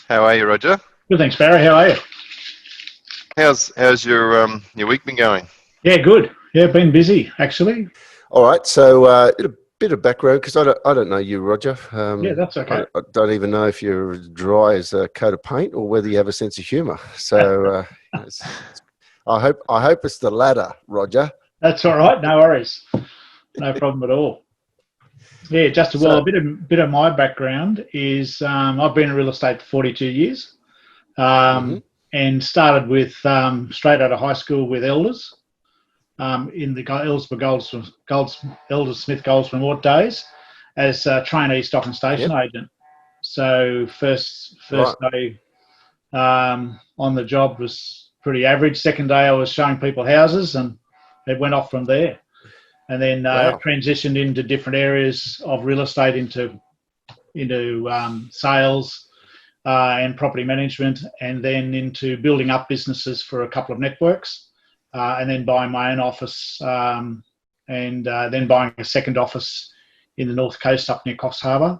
How are you, Roger? Good, thanks, Barry. How are you? How's your week been going? Yeah, good. Yeah, been busy actually. All right, so a bit of background because I don't know you, Roger. Yeah, that's okay. I don't even know if you're as dry as a coat of paint or whether you have a sense of humour. So I hope it's the latter, Roger. That's all right. No worries. No problem at all. Yeah, just well, So a bit of my background is I've been in real estate for 42 years, mhm, um, and started with straight out of high school with Elders in the Elders Smith Goldsmith Watt days as a trainee stock and station yep, agent. So first right, day on the job was pretty average. Second day, I was showing people houses, and it went off from there. And then wow, transitioned into different areas of real estate, into sales and property management, and then into building up businesses for a couple of networks, and then buying my own office, and then buying a second office in the North Coast up near Coffs Harbour.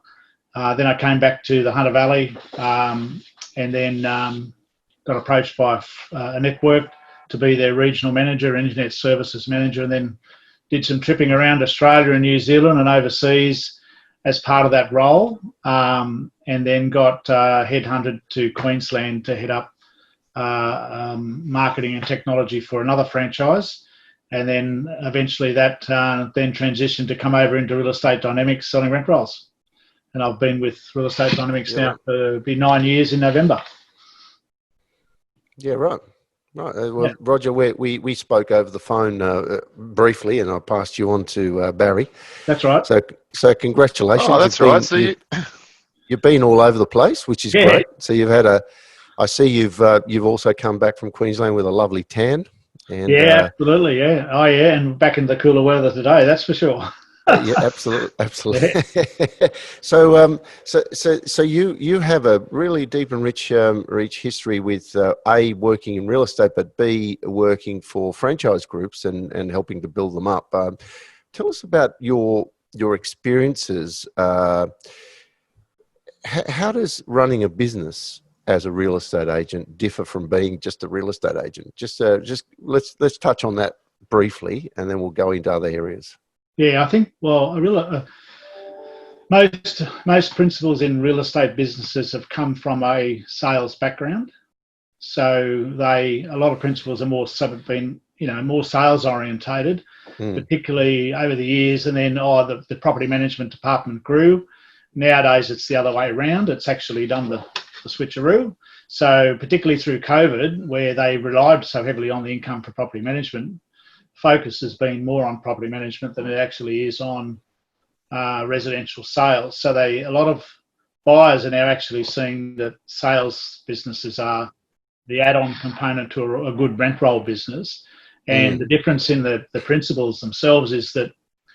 Then I came back to the Hunter Valley, and then got approached by a network to be their regional manager, internet services manager, and then did some tripping around Australia and New Zealand and overseas as part of that role, and then got headhunted to Queensland to head up marketing and technology for another franchise. And then eventually that then transitioned to come over into real estate dynamics selling rent rolls. And I've been with Real Estate Dynamics yeah, now right, for be 9 years in November. yeah, right. Right. Yeah, Well, Roger, we spoke over the phone briefly, and I passed you on to Barry. that's right. So Oh, congratulations. that's right. So You've been all over the place, which is Yeah, great. So you've had a. I see you've also come back from Queensland with a lovely tan, and yeah, absolutely. Yeah, oh yeah, and back in the cooler weather today, that's for sure. yeah, absolutely, Yeah, absolutely. So you have a really deep and rich history with A, working in real estate, but B, working for franchise groups and helping to build them up. Tell us about your experiences. How does running a business as a real estate agent differ from being just a real estate agent? Just let's touch on that briefly, and then we'll go into other areas. yeah. I think most principals in real estate businesses have come from a sales background. So a lot of principals are more sales orientated, Mm, particularly over the years. And then the property management department grew. Nowadays it's the other way around. It's actually done the switcheroo. So particularly through COVID, where they relied so heavily on the income for property management, focus has been more on property management than it actually is on residential sales. So a lot of buyers are now actually seeing that sales businesses are the add-on component to a good rent roll business. And mm, the difference in the principles themselves is that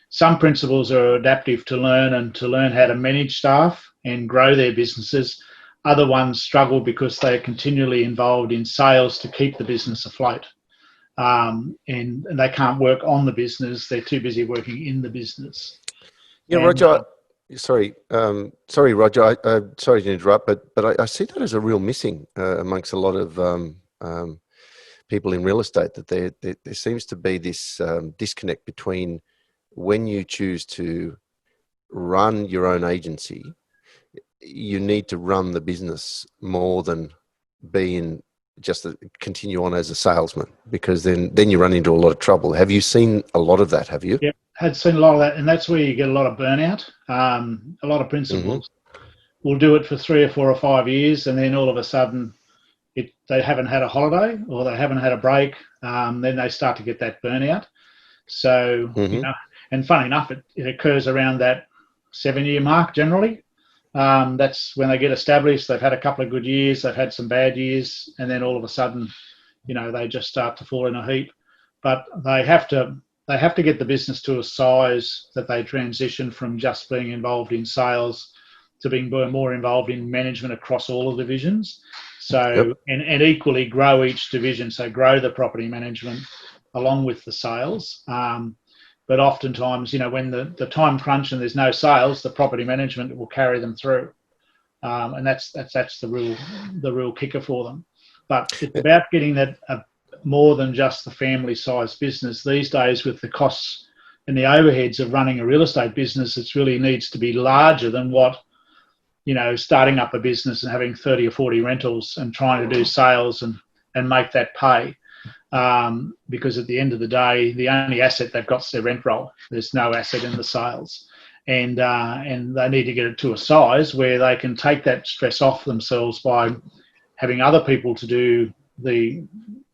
some principals are adaptive to learn and to learn how to manage staff and grow their businesses. Other ones struggle because they're continually involved in sales to keep the business afloat. And they can't work on the business. They're too busy working in the business. yeah, And Roger. Sorry, Roger. Sorry to interrupt, but I see that as a real missing amongst a lot of people in real estate. That there seems to be this disconnect between when you choose to run your own agency, you need to run the business more than being continue on as a salesman, because then you run into a lot of trouble. Have you seen a lot of that? Have you? yeah, had seen a lot of that, and that's where you get a lot of burnout. A lot of Hmm. principals will do it for 3 or 4 or 5 years, and then all of a sudden, they haven't had a holiday or they haven't had a break. Then they start to get that burnout. So Hmm. and funny enough, it occurs around that 7 year mark generally. That's when they get established. They've had a couple of good years, they've had some bad years, and then all of a sudden, they just start to fall in a heap. But they have to get the business to a size that they transition from just being involved in sales to being more involved in management across all the divisions. So Yep. and equally grow each division. So grow the property management along with the sales. But oftentimes, when the time crunch and there's no sales, the property management will carry them through. and that's the real kicker for them. But it's about getting that more than just the family-sized business these days. With the costs and the overheads of running a real estate business, it really needs to be larger than what, starting up a business and having 30 or 40 rentals and trying to do sales and make that pay. Because at the end of the day, the only asset they've got is their rent roll. There's no asset in the sales. And they need to get it to a size where they can take that stress off themselves by having other people to do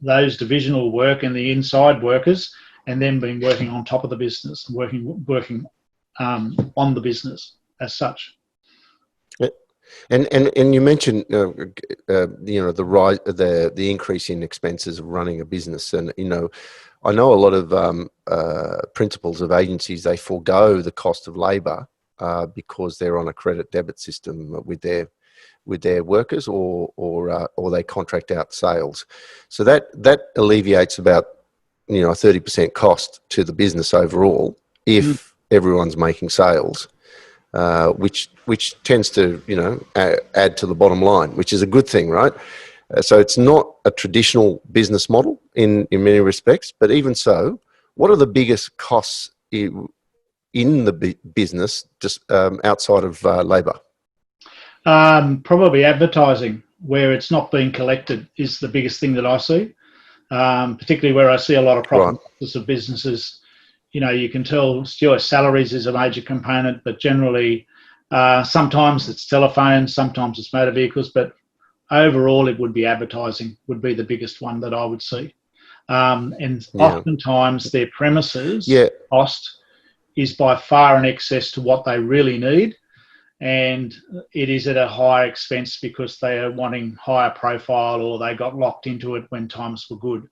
those divisional work and the inside workers, and then being working on top of the business, working on the business as such. And you mentioned the rise, the increase in expenses of running a business, and I know a lot of principals of agencies, they forego the cost of labour because they're on a credit debit system with their workers, or they contract out sales. So that alleviates about 30% cost to the business overall if everyone's making sales. Which tends to add to the bottom line, which is a good thing, right? So it's not a traditional business model in many respects, but even so, what are the biggest costs in the business just outside of labour? Probably advertising, where it's not being collected, is the biggest thing that I see. Particularly where I see a lot of profits of businesses. You can tell salaries is a major component, but generally sometimes it's telephone, sometimes it's motor vehicles, but overall it would be advertising would be the biggest one that I would see. Oftentimes their premises cost is by far in excess to what they really need, and it is at a higher expense because they are wanting higher profile, or they got locked into it when times were good.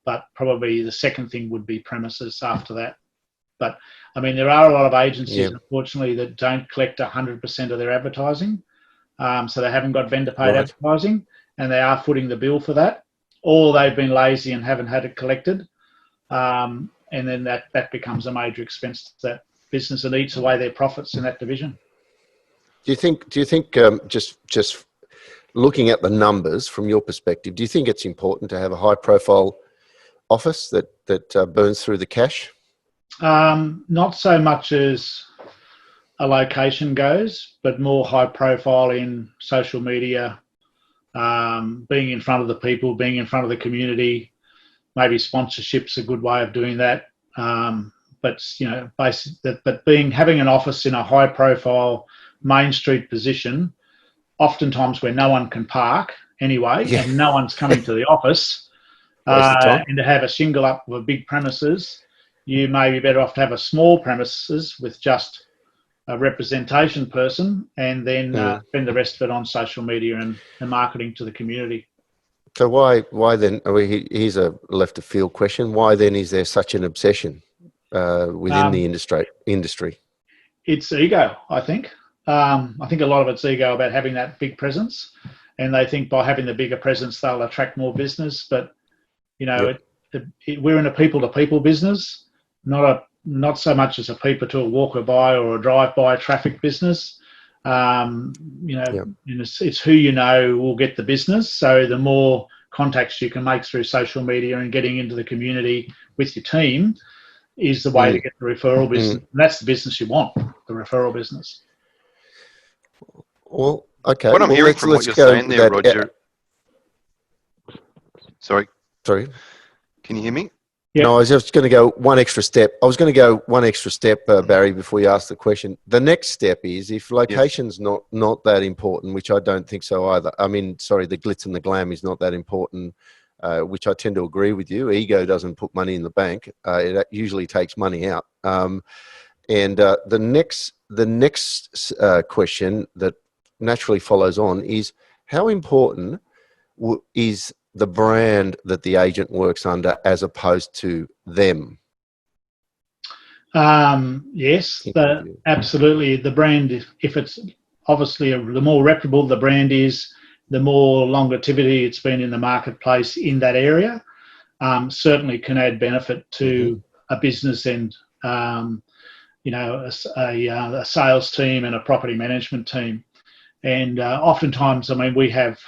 But probably the second thing would be premises after that. But I mean, there are a lot of agencies, unfortunately, that don't collect 100% of their advertising. So they haven't got vendor paid advertising, and they are footing the bill for that, or they've been lazy and haven't had it collected. And then that becomes a major expense to that business and eats away their profits in that division. Do you think just looking at the numbers from your perspective, do you think it's important to have a high profile office that burns through the cash? Not so much as a location goes, but more high profile in social media, being in front of the people, being in front of the community. Maybe sponsorship's a good way of doing that. But having an office in a high profile main street position, oftentimes where no one can park anyway, and no one's coming to the office. And to have a shingle up of a big premises, you may be better off to have a small premises with just a representation person, and then spend the rest of it on social media and marketing to the community. So why then? Here's a left of field question. Why then is there such an obsession within the industry? It's ego, I think. I think a lot of it's ego about having that big presence, and they think by having the bigger presence they'll attract more business. But we're in a people-to-people business, not so much as a people to a walker by or a drive-by traffic business. It's who you know will get the business. So the more contacts you can make through social media and getting into the community with your team is the way to get the referral business. And that's the business you want, the referral business. Well, okay. What I'm hearing from what you're saying there, Roger. Sorry. Can you hear me? Yeah. No, I was just going to go one extra step. Barry, before you ask the question. The next step is, if location's not that important, which I don't think so either. I mean, sorry, the glitz and the glam is not that important, which I tend to agree with you. Ego doesn't put money in the bank. It usually takes money out. The next question that naturally follows on is, how important is the brand that the agent works under as opposed to them? Yes, absolutely. The brand, if it's obviously the more reputable the brand is, the more longevity it's been in the marketplace in that area, certainly can add benefit to a business and a sales team and a property management team. And oftentimes, I mean, we have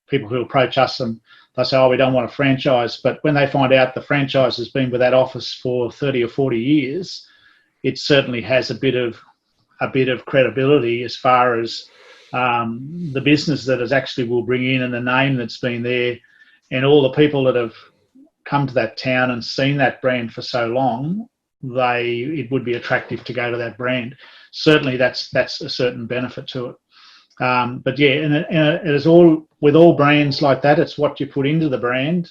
people who approach us and they say, oh, we don't want a franchise. But when they find out the franchise has been with that office for 30 or 40 years, it certainly has a bit of credibility as far as the business that it actually will bring in and the name that's been there and all the people that have come to that town and seen that brand for so long, it would be attractive to go to that brand. Certainly that's a certain benefit to it. But yeah, and it is all with all brands like that. It's what you put into the brand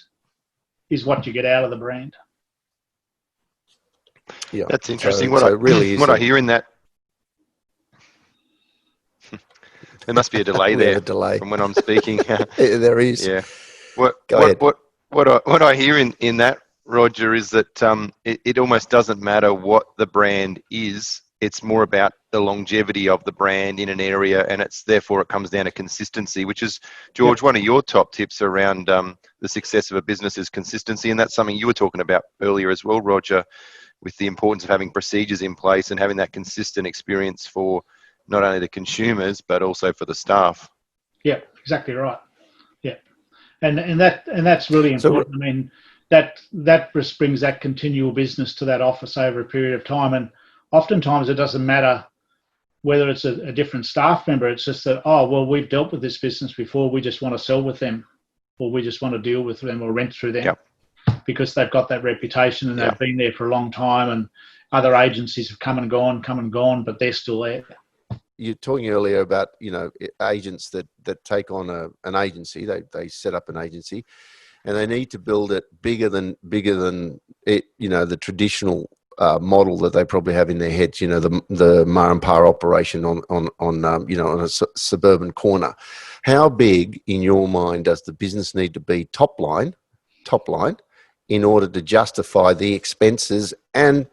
is what you get out of the brand. Yeah, that's interesting. So it really is what I hear in that. There must be a delay there from when I'm speaking. There is. Yeah. What I hear in that, Roger, is that it almost doesn't matter what the brand is. It's more about the longevity of the brand in an area, and therefore it comes down to consistency, which is, George, one of your top tips around the success of a business is consistency, and that's something you were talking about earlier as well, Roger, with the importance of having procedures in place and having that consistent experience for not only the consumers but also for the staff. Yeah, exactly right. Yeah, and that's really important. I mean, that just brings that continual business to that office over a period of time, and oftentimes it doesn't matter whether it's a different staff member. It's just that, oh, well, we've dealt with this business before. We just want to sell with them, or we just want to deal with them or rent through them. Yep. Because they've got that reputation and they've been there for a long time, and other agencies have come and gone, but they're still there. You're talking earlier about, agents that take on an agency. They set up an agency, and they need to build it bigger than it. The traditional model that they probably have in their heads. The ma and pa operation on a suburban corner. How big, in your mind, does the business need to be top line, in order to justify the expenses and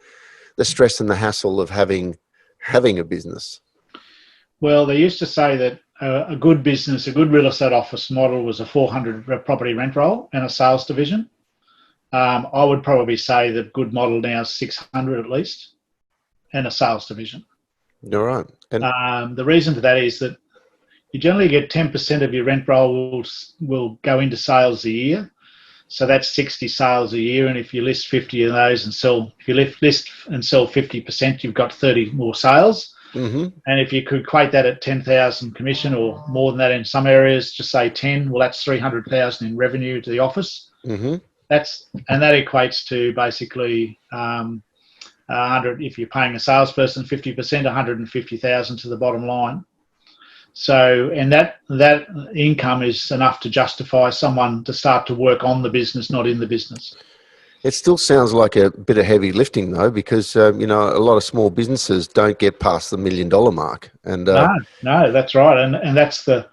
the stress and the hassle of having a business? Well, they used to say that a good business, a good real estate office model was a 400 property rent roll and a sales division. I would probably say the good model now is 600 at least and a sales division. All right. And the reason for that is that you generally get 10% of your rent roll will go into sales a year. So that's 60 sales a year. And if you list 50 of those and sell 50%, you've got 30 more sales. Mm-hmm. And if you could equate that at 10,000 commission or more than that in some areas, just say 10, well, that's 300,000 in revenue to the office. Mm-hmm. That equates to basically 100. If you're paying a salesperson 50%, 150,000 to the bottom line. So, and that income is enough to justify someone to start to work on the business, not in the business. It still sounds like a bit of heavy lifting, though, because a lot of small businesses don't get past the $1 million mark. And no, that's right, and that's the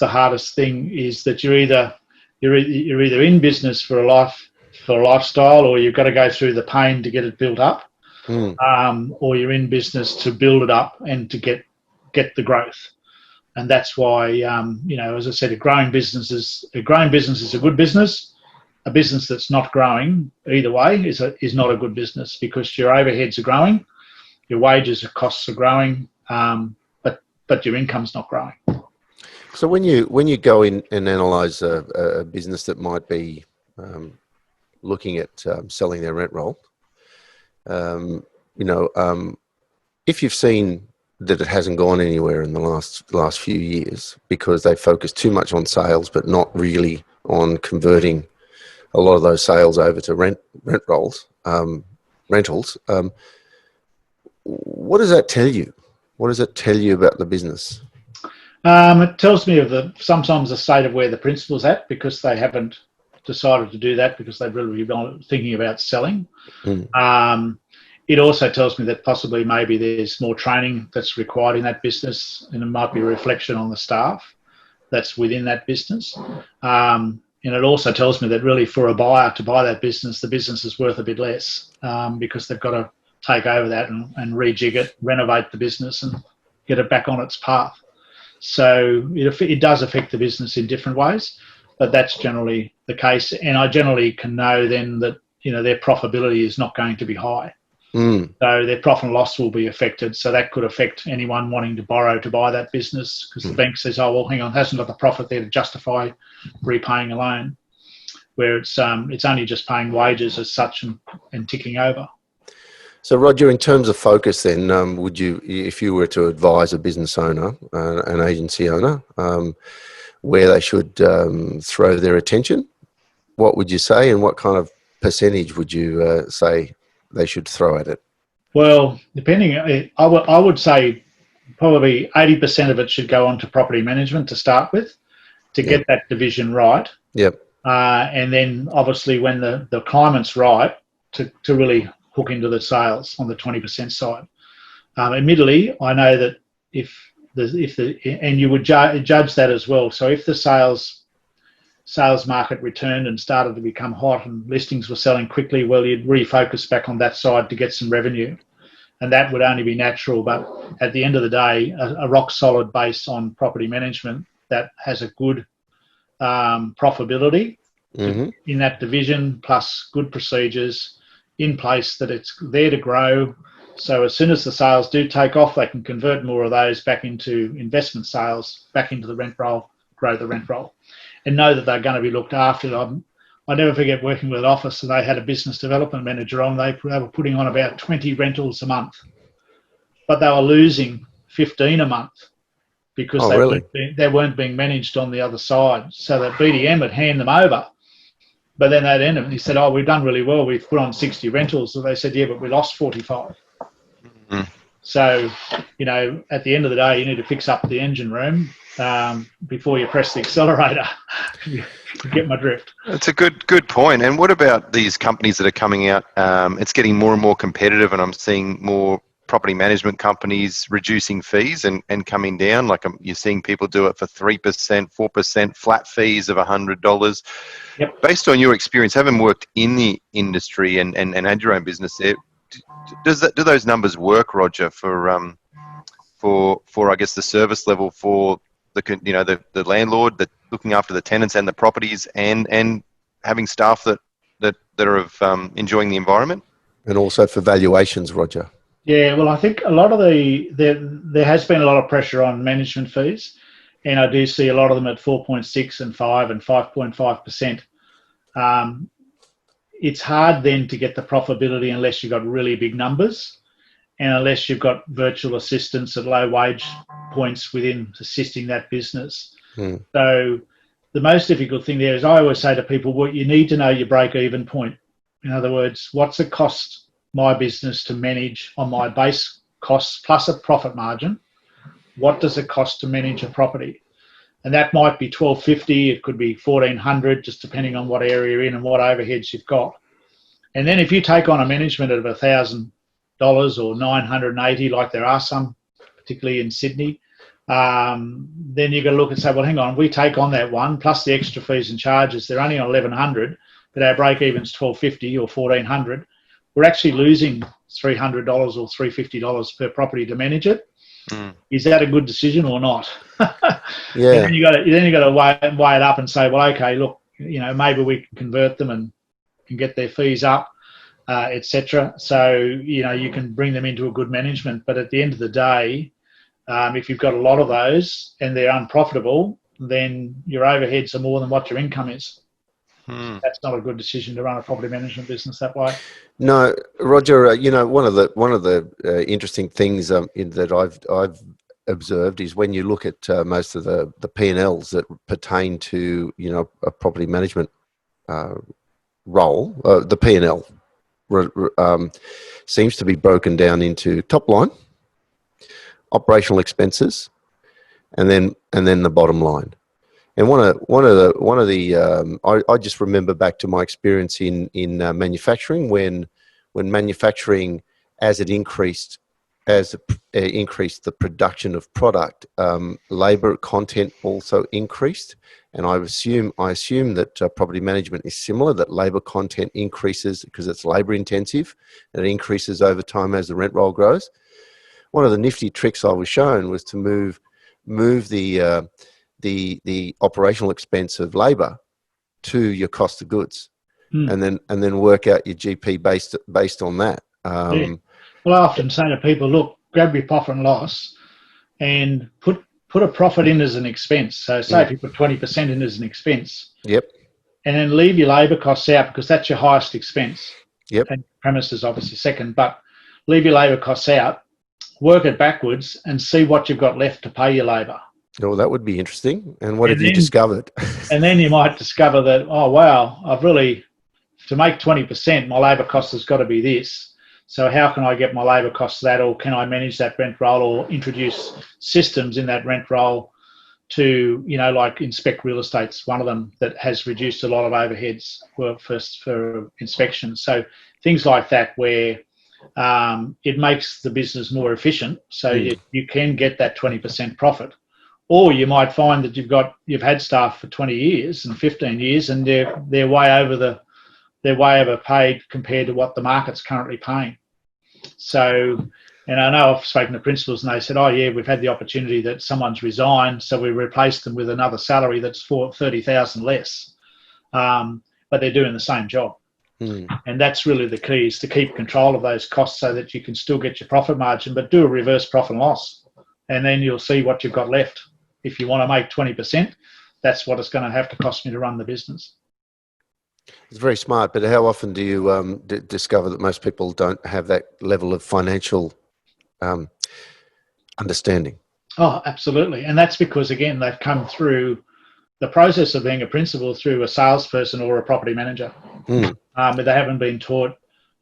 hardest thing, is that you're either in business for a lifestyle, or you've got to go through the pain to get it built up, or you're in business to build it up and to get the growth. And that's why, as I said, a growing business is a good business. A business that's not growing either way is not a good business, because your overheads are growing, your wages and costs are growing, but your income's not growing. So when you go in and analyse a business that might be looking at selling their rent roll, if you've seen that it hasn't gone anywhere in the last few years because they focus too much on sales but not really on converting a lot of those sales over to rent rolls, rentals. What does that tell you? What does it tell you about the business? It tells me of sometimes the state of where the principal's at, because they haven't decided to do that because they've really been thinking about selling. It also tells me that possibly maybe there's more training that's required in that business, and it might be a reflection on the staff that's within that business. And it also tells me that really for a buyer to buy that business, the business is worth a bit less, because they've got to take over that and rejig it, renovate the business and get it back on its path. So it does affect the business in different ways, but that's generally the case. And I generally can know then that, their profitability is not going to be high. Mm. So their profit and loss will be affected. So that could affect anyone wanting to borrow to buy that business, because the bank says, oh, well, hang on, hasn't got the profit there to justify repaying a loan, where it's only just paying wages as such and ticking over. So, Roger, in terms of focus, then, would you, if you were to advise a business owner, an agency owner, where they should throw their attention, what would you say, and what kind of percentage would you say they should throw at it? Well, depending, I would say probably 80% of it should go on to property management to start with, to get that division right. Yep. And then obviously when the climate's right, to really hook into the sales on the 20% side. Admittedly, I know that and you would judge that as well. So if the sales market returned and started to become hot and listings were selling quickly, well, you'd refocus back on that side to get some revenue. And that would only be natural. But at the end of the day, a rock solid base on property management that has a good profitability in that division, plus good procedures in place that it's there to grow. So as soon as the sales do take off, they can convert more of those back into investment sales, back into the rent roll, grow the rent roll, and know that they're going to be looked after. I never forget working with an office, and they had a business development manager on. They were putting on about 20 rentals a month, but they were losing 15 a month because they weren't being managed on the other side. So that BDM would hand them over. But then they'd end up, he said, oh, we've done really well. We've put on 60 rentals. So they said, yeah, but we lost 45. So, at the end of the day, you need to fix up the engine room before you press the accelerator. You get my drift. That's a good point. And what about these companies that are coming out? It's getting more and more competitive, and I'm seeing more property management companies reducing fees and coming down. Like you're seeing people do it for 3%, 4%, flat fees of $100. Yep. Based on your experience, having worked in the industry and had your own business there, do those numbers work, Roger, for I guess the service level for the landlord, that looking after the tenants and the properties, and having staff that are enjoying the environment, and also for valuations, Roger? Yeah, well, I think a lot of there has been a lot of pressure on management fees, and I do see a lot of them at 4.6 and 5 and 5.5%. It's hard then to get the profitability unless you've got really big numbers, and unless you've got virtual assistants at low wage points within assisting that business. So the most difficult thing there is, I always say to people, well, you need to know your break-even point. In other words, what's it cost my business to manage on my base costs plus a profit margin? What does it cost to manage a property? And that might be $1,250, it could be $1,400, just depending on what area you're in and what overheads you've got. And then if you take on a management of $1,000 or $980, like there are some, particularly in Sydney, then you've got to look and say, well, hang on, we take on that one plus the extra fees and charges. They're only on $1,100, but our break even's $1,250 or $1,400. We're actually losing $300 or $350 per property to manage it. Is that a good decision or not? Yeah. And then you got to weigh it up and say, well, okay, look, maybe we can convert them and get their fees up, etc. So you can bring them into a good management. But at the end of the day, if you've got a lot of those and they're unprofitable, then your overheads are more than what your income is. That's not a good decision to run a property management business that way. No, Roger. One of the interesting things that I've observed is when you look at most of the P&Ls that pertain to a property management role, the P&L seems to be broken down into top line, operational expenses, and then the bottom line. And I just remember back to my experience in manufacturing when manufacturing, as it increased the production of product, labor content also increased. And I assume that property management is similar, that labor content increases because it's labor intensive, and it increases over time as the rent roll grows. One of the nifty tricks I was shown was to move the operational expense of labor to your cost of goods, and then work out your GP based on that. Well, I often say to people, look, grab your profit and loss and put a profit in as an expense. So say if you put 20% in as an expense, Yep. and then leave your labour costs out because that's your highest expense. Yep. And premises obviously second, but leave your labour costs out, work it backwards and see what you've got left to pay your labour. Oh, that would be interesting. And what have you then, discovered? And then you might discover that, oh, wow, to make 20%, my labour cost has got to be this. So how can I get my labour costs that, or can I manage that rent roll or introduce systems in that rent roll to, like Inspect Real Estate's one of them that has reduced a lot of overheads for inspection. So things like that where it makes the business more efficient, so you can get that 20% profit. Or you might find that you've had staff for 20 years and 15 years, and they're way overpaid compared to what the market's currently paying. So, and I know I've spoken to principals and they said, oh yeah, we've had the opportunity that someone's resigned, so we replaced them with another salary that's for 30,000 less, but they're doing the same job. And that's really the key, is to keep control of those costs so that you can still get your profit margin, but do a reverse profit and loss, and then you'll see what you've got left. If you want to make 20%, that's what it's going to have to cost me to run the business. It's very smart, but how often do you discover that most people don't have that level of financial understanding? Oh, absolutely. And that's because, again, they've come through the process of being a principal through a salesperson or a property manager. But they haven't been taught.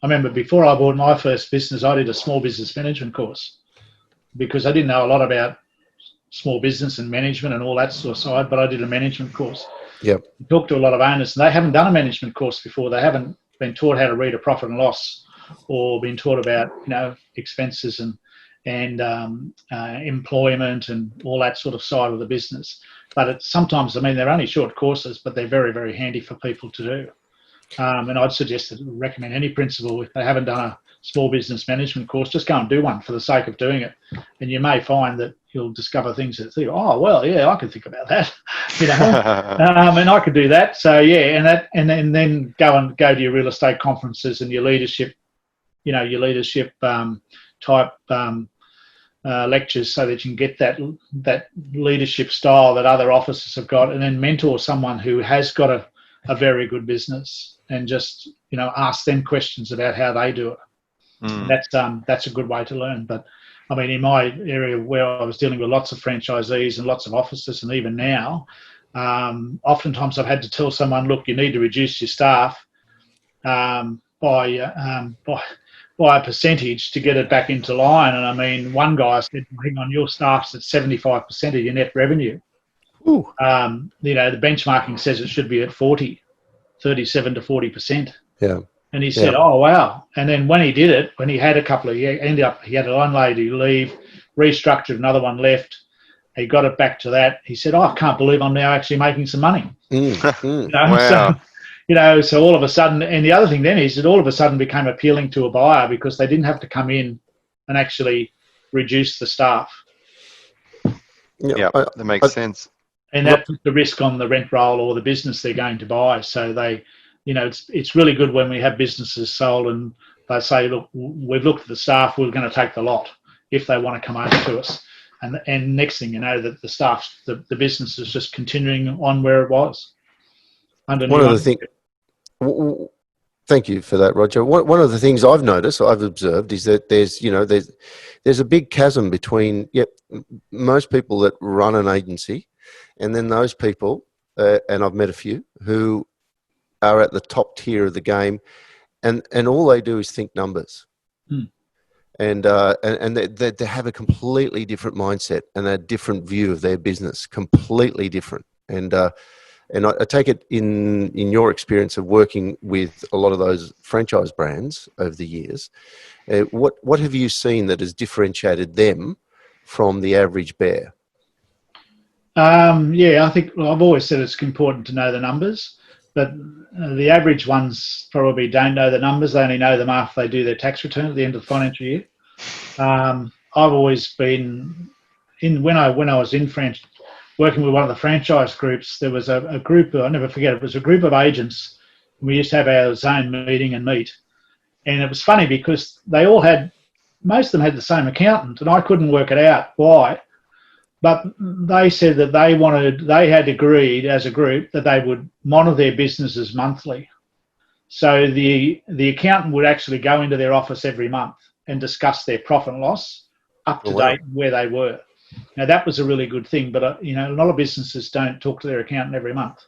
I remember before I bought my first business, I did a small business management course because I didn't know a lot about small business and management and all that sort of side, but I did a management course. Yep. Talked to a lot of owners, and they haven't done a management course before. They haven't been taught how to read a profit and loss, or been taught about expenses and employment and all that sort of side of the business. But sometimes, they're only short courses, but they're very, very handy for people to do. And I'd recommend any principal, if they haven't done a small business management course, just go and do one for the sake of doing it. And you may find that you'll discover things that think, oh, well, yeah, I can think about that, and I could do that. So yeah, and then go to your real estate conferences and your leadership, type lectures, so that you can get that leadership style that other officers have got, and then mentor someone who has got a very good business, and just ask them questions about how they do it. That's a good way to learn. But in my area where I was dealing with lots of franchisees and lots of officers, and even now, oftentimes I've had to tell someone, look, you need to reduce your staff by a percentage to get it back into line. And one guy said, hang on, your staff's at 75% of your net revenue. Ooh. The benchmarking says it should be at 37 to 40%. Yeah. And he said, oh, wow. And then when he did it, when he had a couple of years, he had one lady leave, restructured, another one left. He got it back to that. He said, oh, I can't believe I'm now actually making some money. Wow. So all of a sudden, and the other thing then is it all of a sudden became appealing to a buyer because they didn't have to come in and actually reduce the staff. Yeah, that makes sense. And that puts the risk on the rent roll or the business they're going to buy. So they, it's really good when we have businesses sold and they say, look, we've looked at the staff, we're going to take the lot if they want to come over to us. And next thing you know, that the staff, the business is just continuing on where it was. One of the things, thank you for that, Roger. One of the things I've noticed, I've observed, is that there's a big chasm between most people that run an agency, and then those people, and I've met a few who are at the top tier of the game, and all they do is think numbers. And they have a completely different mindset and a different view of their business, completely different. And I take it in your experience of working with a lot of those franchise brands over the years, what have you seen that has differentiated them from the average bear? I think I've always said it's important to know the numbers, but the average ones probably don't know the numbers. They only know them after they do their tax return at the end of the financial year. I've always been when I was in France, working with one of the franchise groups. There was a group, I'll never forget, it was a group of agents. We used to have our zone meeting and meet. And it was funny because they all had most of them had the same accountant, and I couldn't work it out why. But they said that they had agreed as a group that they would monitor their businesses monthly. So the accountant would actually go into their office every month and discuss their profit and loss up to date where they were. Now that was a really good thing, but a lot of businesses don't talk to their accountant every month,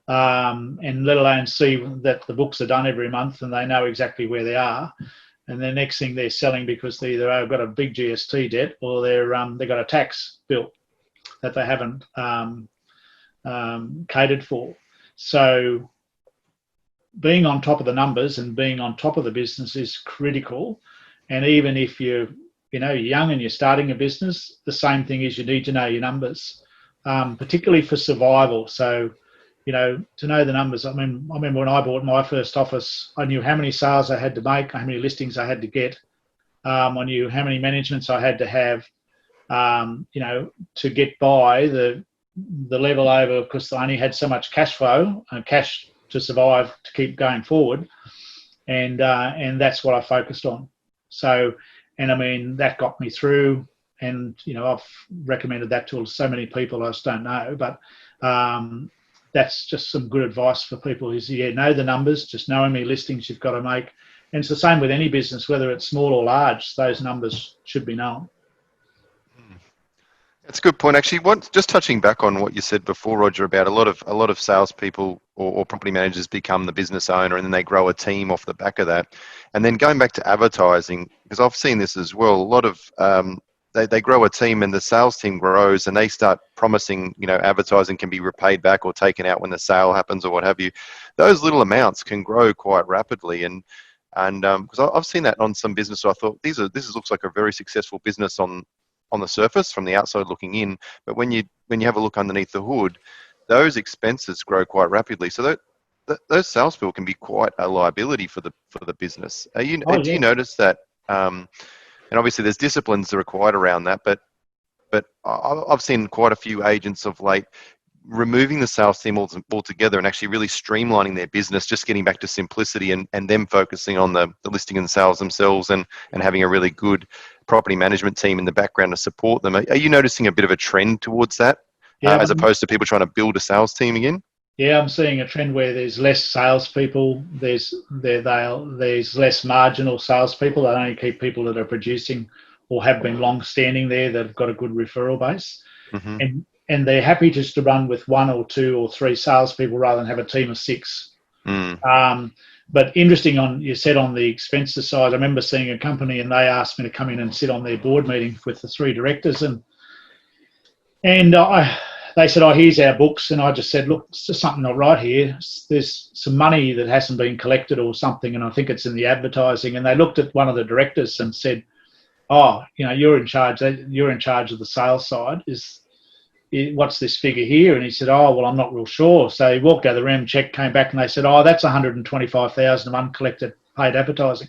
and let alone see that the books are done every month and they know exactly where they are. And the next thing they're selling because they either have got a big GST debt or they've got a tax bill that they haven't catered for. So being on top of the numbers and being on top of the business is critical. And even if you're young and you're starting a business, the same thing is you need to know your numbers, particularly for survival. So, to know the numbers. I mean, I remember when I bought my first office, I knew how many sales I had to make, how many listings I had to get. I knew how many managements I had to have, to get by the level over, because I only had so much cash flow, cash to survive, to keep going forward. And that's what I focused on. So, and I mean, that got me through, and, I've recommended that to so many people I just don't know, but that's just some good advice for people is, know the numbers, just know how many listings you've got to make. And it's the same with any business, whether it's small or large, those numbers should be known. That's a good point. Actually, just touching back on what you said before, Roger, about a lot of salespeople or property managers become the business owner, and then they grow a team off the back of that. And then going back to advertising, because I've seen this as well, a lot of they grow a team and the sales team grows and they start promising, advertising can be repaid back or taken out when the sale happens or what have you. Those little amounts can grow quite rapidly, and because I've seen that on some business, so I thought this looks like a very successful business on the surface from the outside looking in, but when you have a look underneath the hood, those expenses grow quite rapidly. So those salespeople can be quite a liability for the business. Do you notice that? And obviously, there's disciplines that are required around that, but I've seen quite a few agents of late removing the sales team altogether and actually really streamlining their business, just getting back to simplicity and them focusing on the listing and sales themselves and having a really good property management team in the background to support them. Are you noticing a bit of a trend towards that, as opposed to people trying to build a sales team again? Yeah, I'm seeing a trend where there's less salespeople. There's less marginal salespeople. They only keep people that are producing or have been long standing there that have got a good referral base. Mm-hmm. And they're happy just to run with 1 or 2 or 3 salespeople rather than have a team of 6. But interesting you said on the expenses side, I remember seeing a company and they asked me to come in and sit on their board meeting with the 3 directors, and they said, here's our books. And I just said, look, it's just something not right here. There's some money that hasn't been collected or something, and I think it's in the advertising. And they looked at one of the directors and said, you're in charge of the sales side. What's this figure here? And he said, well, I'm not real sure. So he walked out of the room, checked, came back, and they said, that's 125,000 of uncollected paid advertising.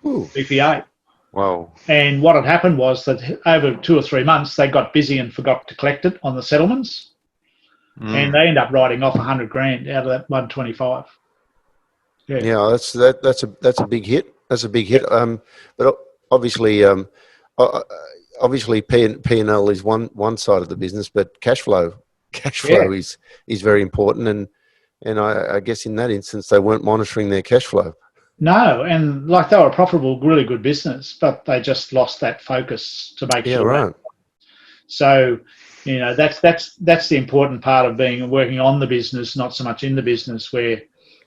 Ooh. BPA. Wow. And what had happened was that over 2 or 3 months, they got busy and forgot to collect it on the settlements. And they end up writing off 100 grand out of that 125. Yeah, that's a big hit. That's a big hit. But obviously, P&L is one side of the business, but cash flow is very important. And I guess in that instance, they weren't monitoring their cash flow. No, and like they were a profitable, really good business, but they just lost that focus to make sure. Yeah, right. So, that's the important part of working on the business, not so much in the business, where,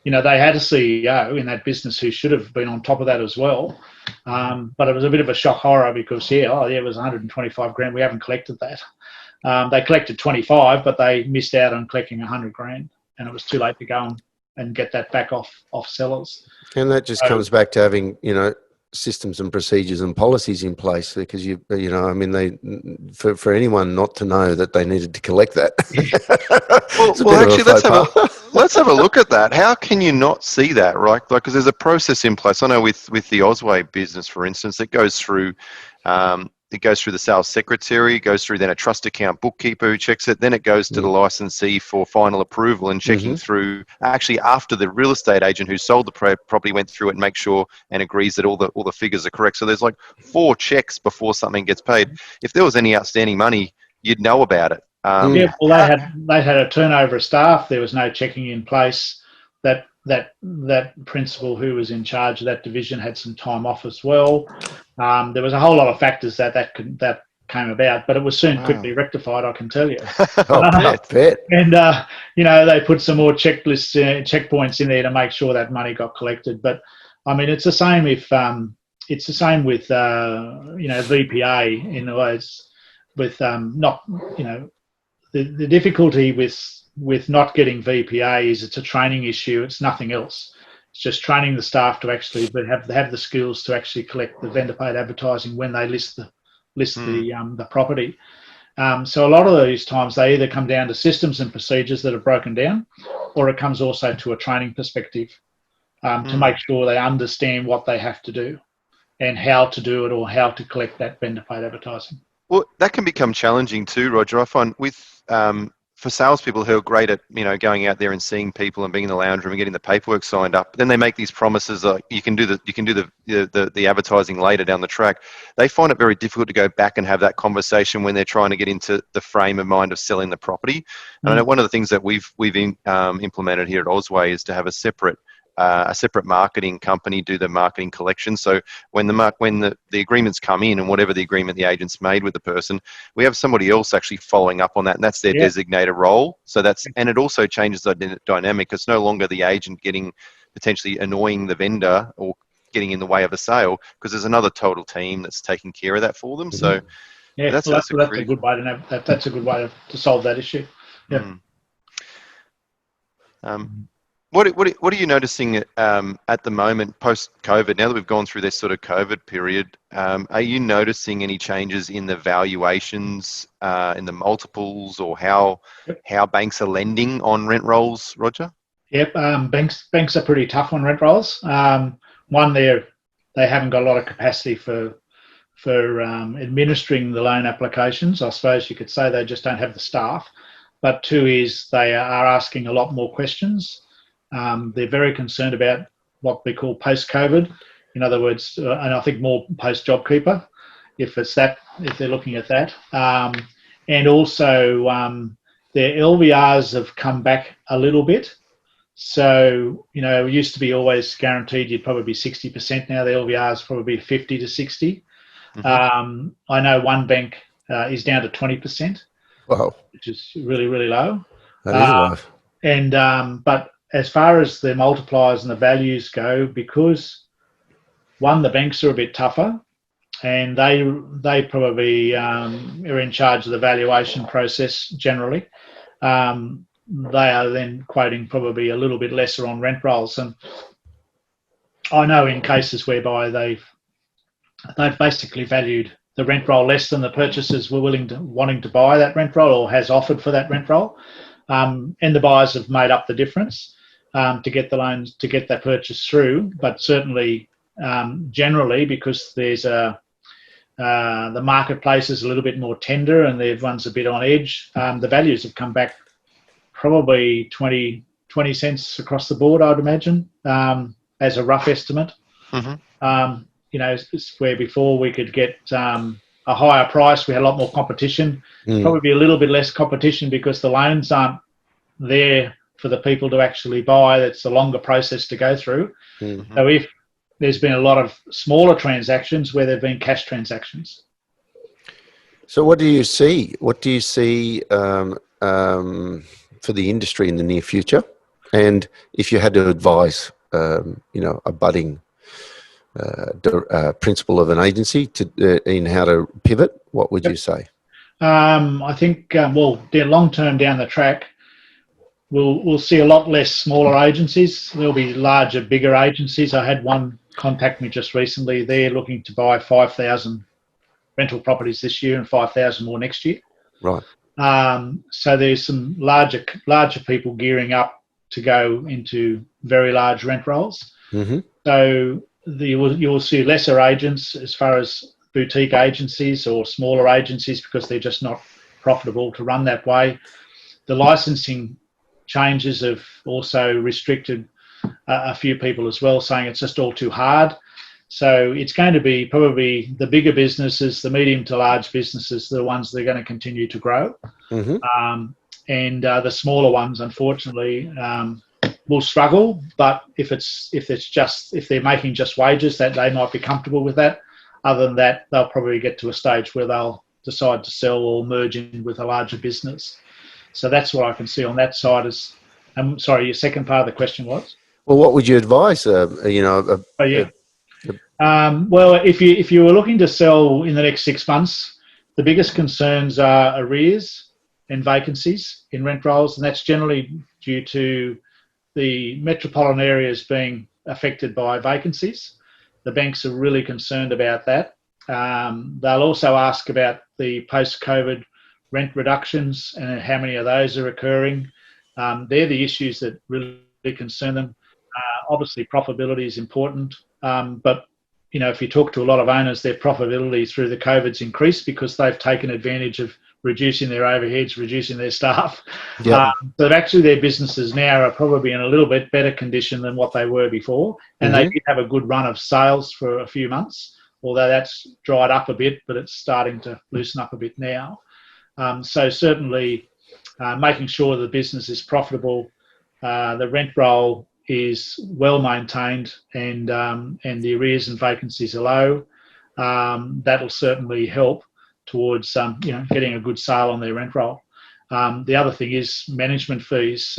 they had a CEO in that business who should have been on top of that as well. But it was a bit of a shock horror because, it was 125 grand. We haven't collected that. They collected 25, but they missed out on collecting 100 grand, and it was too late to go and get that back off sellers. And that just comes back to having, systems and procedures and policies in place, because for anyone not to know that they needed to collect that. well actually, let's have a look at that. How can you not see that, right? Like, because there's a process in place. I know with the Ozway business, for instance, it goes through it goes through the sales secretary, it goes through then a trust account bookkeeper who checks it, then it goes to the licensee for final approval and checking through, actually after the real estate agent who sold the property went through it and make sure and agrees that all the figures are correct. So there's like 4 checks before something gets paid. If there was any outstanding money, you'd know about it. Yeah, well, they had a turnover of staff. There was no checking in place. That principal who was in charge of that division had some time off as well. There was a whole lot of factors that came about, but it was soon quickly rectified, I can tell you. I bet. And they put some more checklists, checkpoints in there to make sure that money got collected. But I mean, it's the same with VPA in the ways with not the difficulty with not getting VPA is it's a training issue. It's nothing else. It's just training the staff to actually have the skills to actually collect the vendor paid advertising when they list the property. So a lot of these times they either come down to systems and procedures that are broken down, or it comes also to a training perspective to make sure they understand what they have to do and how to do it or how to collect that vendor paid advertising. Well, that can become challenging too, Roger. I find for salespeople who are great at going out there and seeing people and being in the lounge room and getting the paperwork signed up, then they make these promises like you can do the advertising later down the track. They find it very difficult to go back and have that conversation when they're trying to get into the frame of mind of selling the property. And I know one of the things that we've implemented here at Ozway is to have a separate marketing company do the marketing collection. So when the agreements come in and whatever the agreement the agent's made with the person, we have somebody else actually following up on that, and that's their designated role. So and it also changes the dynamic. It's no longer the agent getting potentially annoying the vendor or getting in the way of a sale, because there's another total team that's taking care of that for them. So that's a good way to that's a good way to solve that issue. Yeah. What are you noticing at the moment post-COVID? Now that we've gone through this sort of COVID period, are you noticing any changes in the valuations, in the multiples, or how banks are lending on rent rolls, Roger? Yep, banks are pretty tough on rent rolls. One, they haven't got a lot of capacity for administering the loan applications. I suppose you could say they just don't have the staff. But 2 is they are asking a lot more questions. They're very concerned about what we call post-COVID. In other words, and I think more post-JobKeeper, if they're looking at that. And also their LVRs have come back a little bit. So, it used to be always guaranteed you'd probably be 60%. Now the LVR is probably 50 to 60. I know one bank is down to 20%. Wow. Which is really, really low. That is low. And but as far as the multipliers and the values go, because one, the banks are a bit tougher, and they probably are in charge of the valuation process generally. They are then quoting probably a little bit lesser on rent rolls, and I know in cases whereby they've basically valued the rent roll less than the purchasers were wanting to buy that rent roll or has offered for that rent roll, and the buyers have made up the difference to get the loans, to get that purchase through. But certainly, generally, because there's the marketplace is a little bit more tender and everyone's a bit on edge, the values have come back probably 20 cents across the board, I'd imagine, as a rough estimate. Where before we could get a higher price, we had a lot more competition. Probably a little bit less competition because the loans aren't there for the people to actually buy. That's a longer process to go through. So if there's been a lot of smaller transactions where there've been cash transactions. So what do you see? What do you see for the industry in the near future? And if you had to advise, a budding principal of an agency in how to pivot, what would you say? I think, long term down the track, we'll see a lot less smaller agencies. There'll be larger, bigger agencies. I had one contact me just recently. They're looking to buy 5,000 rental properties this year and 5,000 more next year. Right. So there's some larger people gearing up to go into very large rent rolls. So you'll see lesser agents as far as boutique agencies or smaller agencies because they're just not profitable to run that way. The licensing changes have also restricted a few people as well, saying it's just all too hard. So it's going to be probably the bigger businesses, the medium to large businesses, the ones that are going to continue to grow. Mm-hmm. And the smaller ones, unfortunately, will struggle. But if they're making just wages, that they might be comfortable with that. Other than that, they'll probably get to a stage where they'll decide to sell or merge in with a larger business. So that's what I can see on that side. Sorry, your second part of the question was? Well, what would you advise? Well, if you were looking to sell in the next 6 months, the biggest concerns are arrears and vacancies in rent rolls, and that's generally due to the metropolitan areas being affected by vacancies. The banks are really concerned about that. They'll also ask about the post-COVID rent reductions and how many of those are occurring. They're the issues that really concern them. Obviously, profitability is important, but if you talk to a lot of owners, their profitability through the COVID's increased because they've taken advantage of reducing their overheads, reducing their staff. Yep. But actually their businesses now are probably in a little bit better condition than what they were before. And they did have a good run of sales for a few months, although that's dried up a bit, but it's starting to loosen up a bit now. So certainly making sure the business is profitable, the rent roll is well maintained, and the arrears and vacancies are low. That'll certainly help towards getting a good sale on their rent roll. The other thing is management fees.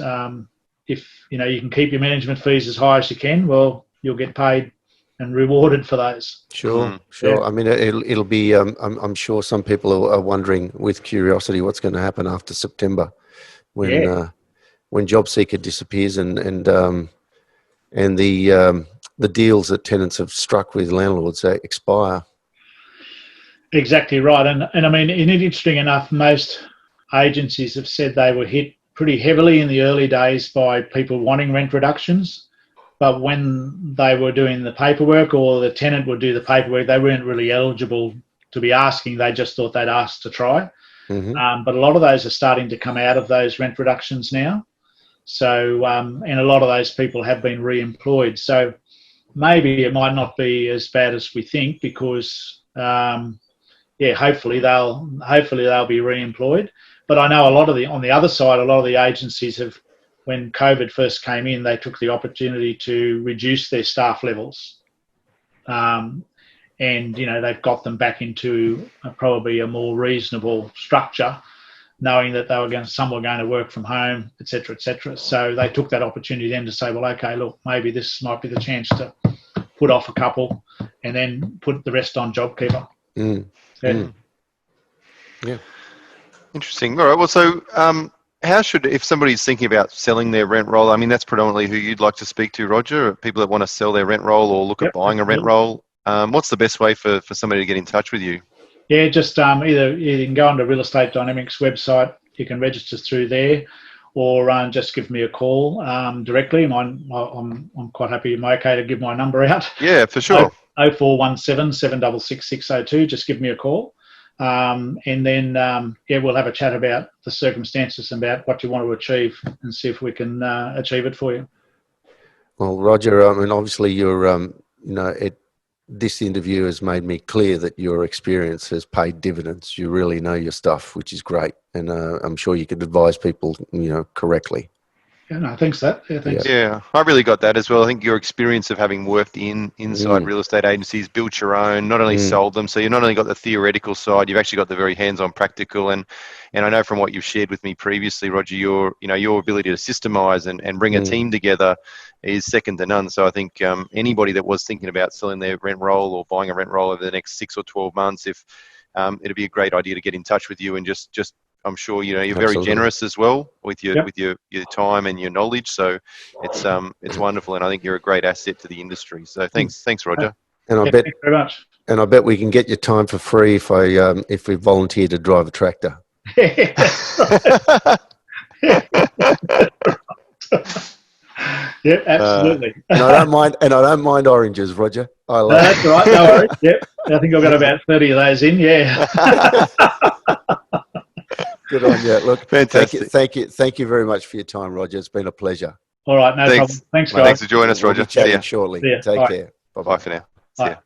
If you can keep your management fees as high as you can, well, you'll get paid and rewarded for those. Sure. Yeah. I mean, it'll be. I'm sure some people are wondering with curiosity what's going to happen after September, when JobSeeker disappears and the deals that tenants have struck with landlords expire. Exactly right, and I mean, interesting enough, most agencies have said they were hit pretty heavily in the early days by people wanting rent reductions. But when they were doing the paperwork, or the tenant would do the paperwork, they weren't really eligible to be asking. They just thought they'd ask to try. But a lot of those are starting to come out of those rent reductions now. So, and a lot of those people have been re-employed. So maybe it might not be as bad as we think, because hopefully they'll be re-employed. But I know on the other side, a lot of the agencies have, when COVID first came in, they took the opportunity to reduce their staff levels. And, they've got them back into probably a more reasonable structure, knowing that some were going to work from home, et cetera, et cetera. So they took that opportunity then to say, well, okay, look, maybe this might be the chance to put off a couple and then put the rest on JobKeeper. Yeah. Interesting. All right. Well, so if somebody's thinking about selling their rent roll, I mean, that's predominantly who you'd like to speak to, Roger, people that want to sell their rent roll or look at buying a rent roll. What's the best way for somebody to get in touch with you? Yeah, just either you can go onto Real Estate Dynamics website, you can register through there, or just give me a call directly. I'm quite happy. Am I okay to give my number out? Yeah, for sure. 0417 766 602. Just give me a call. And then, we'll have a chat about the circumstances, about what you want to achieve, and see if we can achieve it for you. Well, Roger, I mean, obviously you're, this interview has made me clear that your experience has paid dividends. You really know your stuff, which is great. And I'm sure you could advise people, correctly. Yeah, no, thanks for that. Yeah, thanks. Yeah, I really got that as well. I think your experience of having worked inside real estate agencies, built your own, not only sold them, so you've not only got the theoretical side, you've actually got the very hands-on practical. And I know from what you've shared with me previously, Roger, your ability to systemize and bring a team together is second to none. So I think anybody that was thinking about selling their rent roll or buying a rent roll over the next 6 or 12 months, it'd be a great idea to get in touch with you and just I'm sure you're very generous as well with your time and your knowledge. So it's wonderful, and I think you're a great asset to the industry. So thanks, Roger. And thank you very much. And I bet we can get your time for free if we volunteer to drive a tractor. Yeah, absolutely. And I don't mind oranges, Roger. I love That's all right. No worries. Yep. I think I've got about 30 of those in. Yeah. Good on you. Look, Fantastic. thank you very much for your time, Roger. It's been a pleasure. All right. No problem. Thanks, guys. Thanks for joining us, We'll Roger. be chatting See ya. shortly. See ya. Take Bye. care. Bye for now. See Bye. ya.